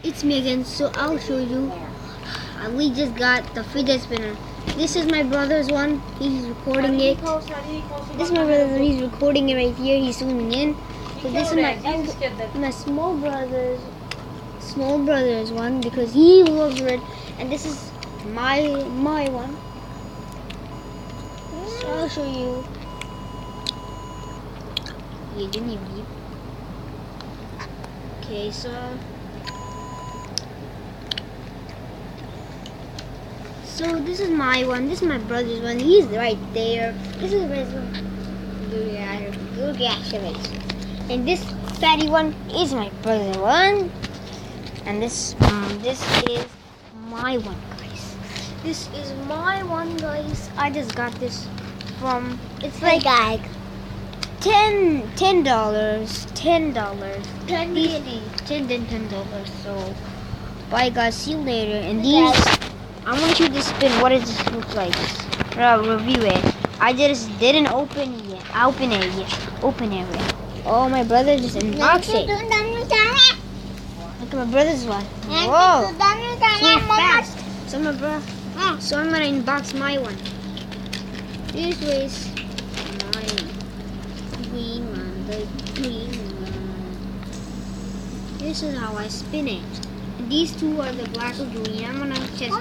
It's me again, so I'll show you. We just got the fidget spinner. This is my brother's one. He's recording it. This is my brother's one. He's recording it right here. He's zooming in. So this is my small brother's one because he loves red, and this is my one. So I'll show you. You didn't even leave. Okay, so this is my one. This is my brother's one. He's right there. This is his one. Good reaction. And this fatty one is my brother's one. And this is my one, guys. This is my one, guys. I just got this from. It's like $10. $10. So bye, guys. See you later. And these. I want you to spin. What does this look like? Review it. I just didn't open it yet. Open it yet. Oh, my brother just unboxed it. Look at my brother's one. Whoa. So fast. So I'm gonna unbox my one. This was my green one. The green one. This is how I spin it. These two are the black or green. I'm gonna test.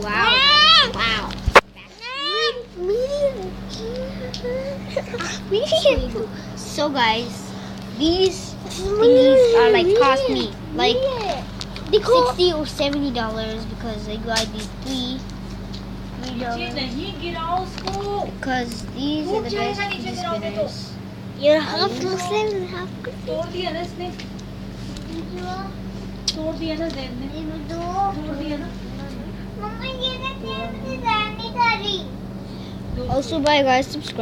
Wow. So guys, these thingies are like cost me like $60 or $70 because I got these $3. Because these are the best fidget spinners. You're half Muslim, half Christian. Also, bye guys, subscribe.